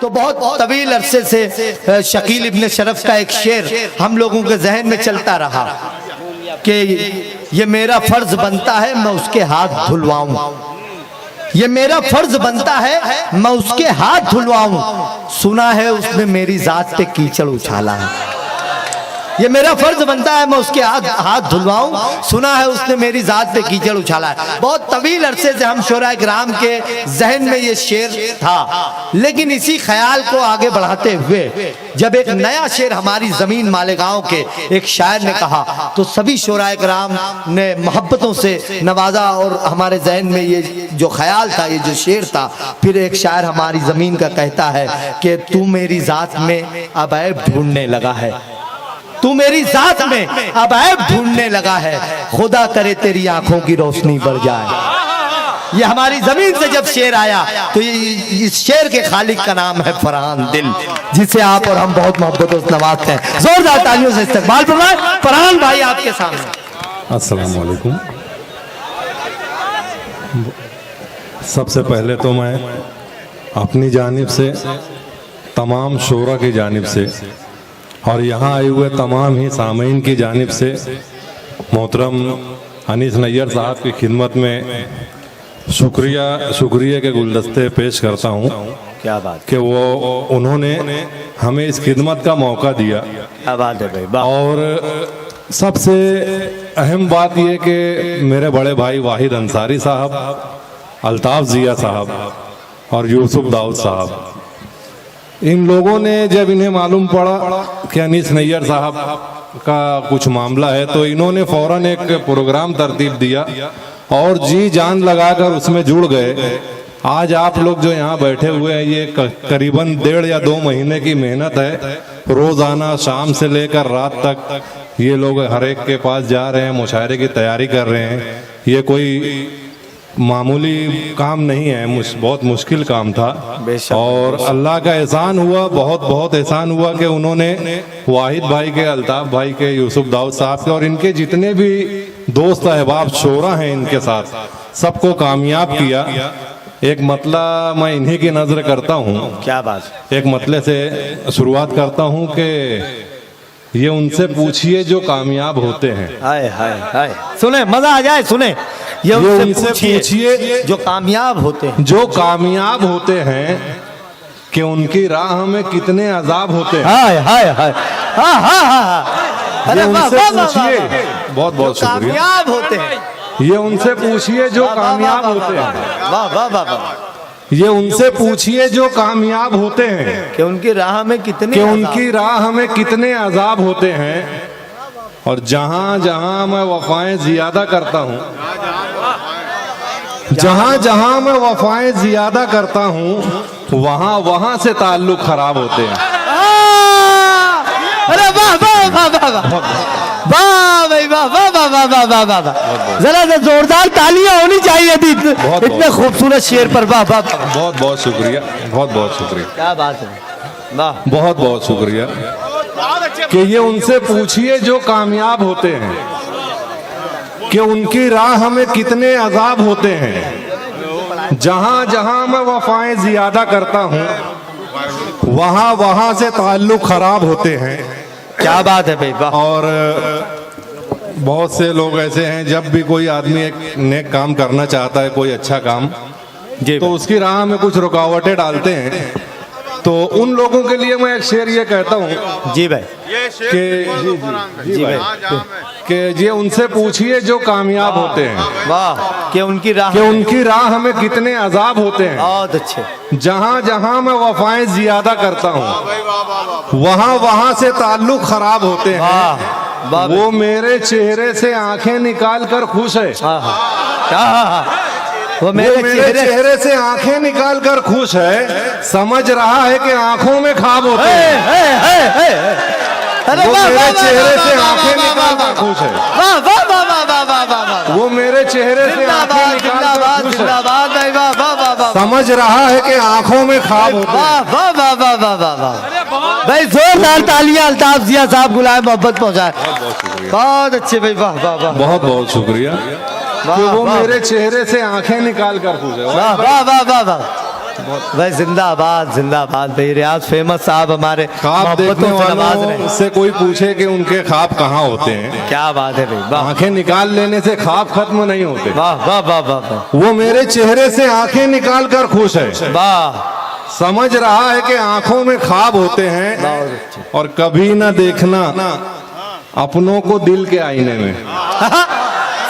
तो बहुत तवील अरसे से शकील इब्न शरफ का एक शेर हम लोगों के जहन में चलता रहा कि ये मेरा फर्ज बनता है मैं उसके हाथ धुलवाऊं, ये मेरा फर्ज बनता है मैं उसके हाथ धुलवाऊं, सुना है उसने मेरी जात पे कीचड़ उछाला है। ये मेरा फर्ज बनता है मैं उसके हाथ धुलवाऊं, सुना है उसने मेरी जात पे कीचड़ उछाला है। बहुत तवील अरसे से हम शोराए किराम के जहन में ये शेर था, लेकिन इसी ख्याल को आगे बढ़ाते हुए जब एक नया शेर हमारी जमीन मालेगांव के एक शायर ने कहा तो सभी शोराए किराम ने मोहब्बतों से नवाजा और हमारे जहन में ये जो ख्याल था, ये जो शेर था, फिर एक शायर हमारी जमीन का कहता है कि तू मेरी जात में अब ऐब ढूंढने लगा है, तू मेरी जात में अब ऐब ढूंढने लगा है, खुदा करे तेरी आंखों की रोशनी बढ़ जाए। ये हमारी जमीन से जब शेर आया तो इस शेर के खालिक का नाम है फरहान दिल, जिसे आप और हम बहुत मोहब्बतों से नवाजते हैं। जोरदार तालियों से इस्तकबाल फरमाएं। फरहान भाई आपके सामने। अस्सलाम वालेकुम। सबसे पहले तो मैं अपनी जानिब से, तमाम शोरा की जानिब से और यहाँ आए हुए तमाम ही सामीन की जानिब से मोहतरम अनीस नैयर साहब की खिदमत में शुक्रिया के गुलदस्ते पेश करता हूँ। क्या बात कि वो उन्होंने हमें इस खिदमत का मौका दिया। क्या बात है भाई। और सबसे अहम बात यह कि मेरे बड़े भाई वाहिद अंसारी साहब, अल्ताफ जिया साहब और यूसुफ दाऊद साहब, इन लोगों ने जब इन्हें मालूम पड़ा कि अनीस नैयर साहब का कुछ मामला है तो इन्होंने फौरन एक प्रोग्राम तरतीब दिया और जी जान लगाकर उसमें जुड़ गए। आज आप लोग जो यहाँ बैठे हुए हैं, ये करीबन 1.5 या 2 महीने की मेहनत है। रोजाना शाम से लेकर रात तक ये लोग हर एक के पास जा रहे हैं, मुशायरे की तैयारी कर रहे हैं। ये कोई मामूली काम नहीं है, बहुत मुश्किल काम था। और अल्लाह का एहसान हुआ, बहुत एहसान हुआ कि उन्होंने वाहिद भाई के, अल्ताफ भाई के, यूसुफ दाऊद साहब के और इनके जितने भी दोस्त अहबाब शोरा हैं इनके साथ सबको कामयाब किया। एक मतला मैं इन्हीं की नजर करता हूँ। क्या बात। एक मतले से शुरुआत करता हूँ कि ये उनसे पूछिए जो कामयाब होते हैं। हाय हाय हाय, सुने मजा आ जाए। सुने ये उनसे पूछिए जो कामयाब होते हैं, जो कामयाब होते हैं कि उनकी राह में कितने अजाब होते हैं। हाय हाय हाय। हाँ हाँ हाँ। अरे उनसे पूछिए, बहुत शुक्रिया। कामयाब होते हैं, ये उनसे पूछिए जो कामयाब होते हैं। वाह वाह वाह वाह। ये उनसे पूछिए जो कामयाब होते हैं कि उनकी राह में कितने अजाब होते हैं। और जहां जहां मैं वफाएं जियादा करता हूं, जहां मैं वफाएं जियादा करता हूं, वहां से ताल्लुक खराब होते हैं। अरे वाह वाह वाह वाह वाह भाई वाह वाह वाह वाह वाह वाह वाह वाह। जरा से जोरदार तालियां होनी चाहिए थी इतने खूबसूरत शेर पर। वाह वाह। बहुत शुक्रिया, बहुत शुक्रिया। क्या बात है। वाह, बहुत शुक्रिया। कि ये उनसे पूछिए जो कामयाब होते हैं कि उनकी राह में कितने अजाब होते हैं। जहां मैं वफाएं जियादा करता हूं, वहां से ताल्लुक खराब होते हैं। क्या बात है भाई। और बहुत से लोग ऐसे हैं, जब भी कोई आदमी एक नेक काम करना चाहता है, कोई अच्छा काम, तो उसकी राह में कुछ रुकावटें डालते हैं। तो उन लोगों के लिए मैं एक शेर ये कहता हूँ। जी भाई। जी भाई कि ये उनसे पूछिए जो कामयाब होते हैं। वाह। कि उनकी राह में कितने अजाब होते हैं। बहुत अच्छे। जहां मैं वफाएं जियादा करता हूँ, वहां से ताल्लुक खराब होते हैं। वो मेरे चेहरे से आंखें निकाल कर खुश है। वो मेरे चेहरे से आंखें निकाल कर खुश है, समझ रहा है कि आंखों में ख्वाब होते हैं। वो मेरे चेहरे से आंखें निकाल कर खुश है। वो मेरे चेहरे से आंखें निकाल कर खुश है, समझ रहा है कि आंखों में ख्वाब होते हैं। भाई जोरदार तालियां अल्ताफ जिया साहब, गुलाब मोहब्बत पहुंचाए। बहुत अच्छे भाई। वाह वाह वाह। बहुत शुक्रिया। कि वो मेरे चेहरे से आंखें निकाल कर खुश है। वाह वाह वाह वाह। भाई जिंदाबाद जिंदाबाद भाई, रियाज फेमस साहब हमारे ख्वाब देखने मोहब्बतों से नवाज वालों रहे। से कोई पूछे कि उनके ख्वाब कहाँ होते हैं, क्या बात है भाई, वाह आंखें निकाल लेने से ख्वाब खत्म नहीं होते। वाह वाह वाह वाह वो मेरे चेहरे से आंखें निकाल कर खुश है, वाह, समझ रहा है कि आंखों में ख्वाब होते हैं। और कभी ना देखना अपनों को दिल के आईने में,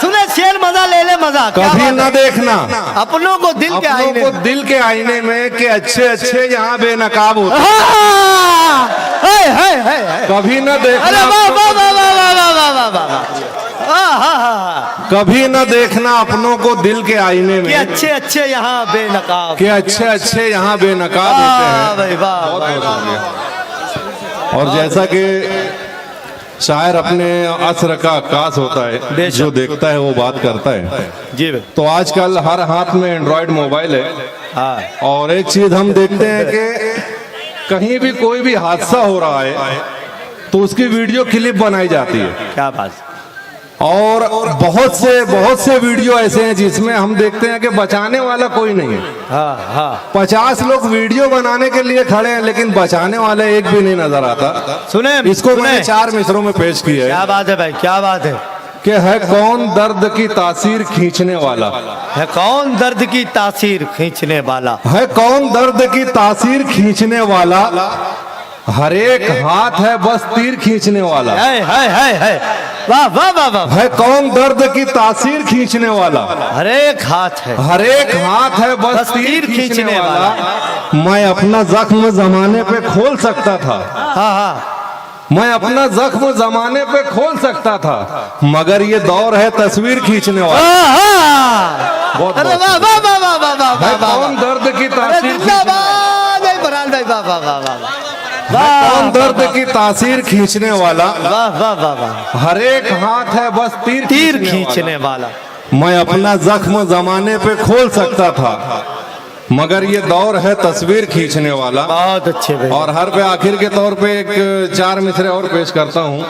सुने शेर, मजा ले ले मजा। क्या कभी बात ना है? देखना अपनों को दिल के अपनों आईने को दिल के आईने में कि अच्छे अच्छे यहाँ बेनकाब होते हैं। हाँ! है। कभी न अरे देखना वाह वाह वाह वाह वाह वाह वाह वाह वाह वाह। हाँ। कभी न देखना अपनों को दिल के आईने कि में अच्छे अच्छे यहाँ बेनकाब। कि अच्छे अच्छे यहाँ बेनकाब वाह होते हैं। भाई वाह बहुत वाह, बहुत वाह। शुक्रिया। और जैसा कि शायर अपने असर का आकाश होता है, बेशक। जो देखता है वो बात करता है। जी भाई, तो आजकल हर हाथ में एंड्रॉयड मोबाइल है, हाँ और एक चीज हम देखते हैं कि कहीं भी कोई भी हादसा हो रहा है तो उसकी वीडियो क्लिप बनाई जाती है। क्या बात। और बहुत से वीडियो ऐसे हैं जिसमें हम देखते हैं कि बचाने वाला कोई नहीं है। हाँ हाँ 50 लोग वीडियो बनाने के लिए खड़े हैं लेकिन बचाने वाला एक भी नहीं नजर आता। सुने इसको मैंने सुने। 4 मिसरों में पेश किया क्या है बात है भाई, क्या बात है। कि है कौन दर्द की तासीर खींचने वाला, है कौन दर्द की तासीर खींचने वाला, है कौन दर्द की तासीर खींचने वाला, हर एक हाथ है बस तीर खींचने वाला। है वाह वाह वाह वाह। है कौन दर्द की तासीर खींचने वाला, हर एक हाथ है हर एक हाथ है बस तीर खींचने वाला। मैं अपना जख्म जमाने पे खोल सकता था, हाँ हाँ मैं अपना जख्म जमाने पे खोल सकता था, मगर ये दौर है तस्वीर खींचने वाला। बहुत अरे वाह वाह वाह वाह वाह वाह है वाह कौन दर्द की अरे तासीर खींचने जिंदाबाद भाई, फरहान भाई, वाह वाह वाह वाह है कौन दर्द की तासीर खींचने वाला, वाह वाह वाह वाह। हर एक हाथ है बस तीर तीर खींचने खींचने वाला। वाला। मैं अपना जख्म जमाने पे खोल सकता था, मगर ये दौर है तस्वीर खींचने वाला। बहुत अच्छे भाई। और हर पे आखिर के तौर पे एक 4 मिसरे और पेश करता हूँ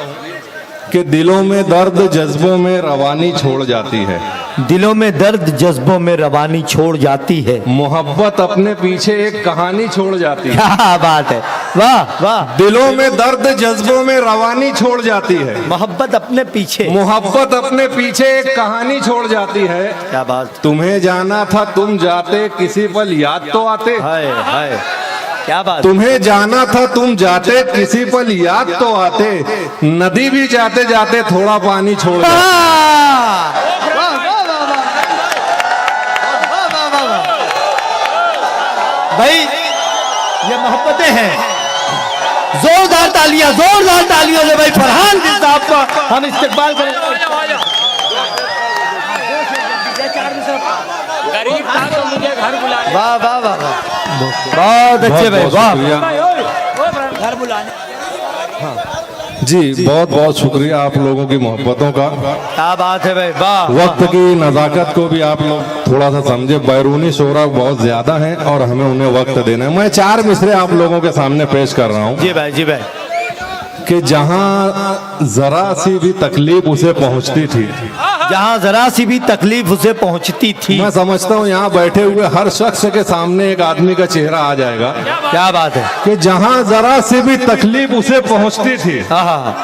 कि दिलों में दर्द जज्बों में रवानी छोड़ जाती है, दिलों में दर्द जज्बों में रवानी छोड़ जाती है। मोहब्बत अपने पीछे एक कहानी छोड़ जाती है। क्या बात है, वाह वाह। दिलों में दर्द जज्बों में रवानी छोड़ जाती है, मोहब्बत अपने पीछे। मोहब्बत अपने पीछे एक कहानी छोड़ जाती है। क्या बात। तुम्हें जाना था तुम जाते, किसी पल याद तो आते। है क्या बात। तुम्हें जाना था तुम जाते, किसी पल याद तो आते। नदी भी जाते जाते थोड़ा पानी छोड़ जाती। वाह वाह वाह वाह वाह वाह वाह वाह। भाई ये मोहब्बतें हैं। जोरदार तालियां से भाई फरहान जी साहब का हम इस्तेमाल करें। गरीब था तो मुझे घर बुलाने, वाह वाह वाह वाह, बहुत अच्छे भाई, वाह। घर बुलाने। जी बहुत बहुत शुक्रिया आप लोगों की मोहब्बतों का। क्या बात है भाई, वाह। वक्त की नज़ाकत को भी आप लोग थोड़ा सा समझे, बैरूनी शोरा बहुत ज्यादा है और हमें उन्हें वक्त देना है। मैं 4 मिसरे आप लोगों के सामने पेश कर रहा हूँ जी भाई, जी भाई। कि जहाँ जरा सी भी तकलीफ उसे पहुँचती थी, जहाँ जरा सी भी तकलीफ उसे पहुँचती थी। मैं समझता हूँ यहाँ बैठे हुए हर शख्स के सामने एक आदमी का चेहरा आ जाएगा क्या बात है। कि जहाँ जरा सी भी तकलीफ उसे पहुँचती थी, हाँ हाँ,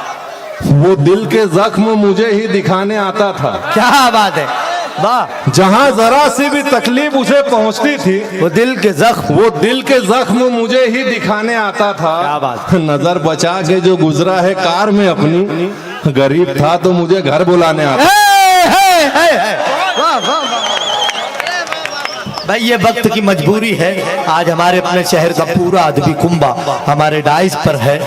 वो दिल के जख्म मुझे ही दिखाने आता था। क्या बात है, वाह। जहाँ जरा सी भी तकलीफ उसे पहुँचती थी, वो दिल के जख्म। वो दिल के जख्म मुझे ही दिखाने आता था। क्या बात। नजर बचा के जो गुजरा है कार में अपनी, गरीब था तो मुझे घर बुलाने आता। वाह वाह वाह। भाई ये वक्त की मजबूरी है। आज हमारे अपने शहर का पूरा अदबी कुंबा हमारे डाइस पर है।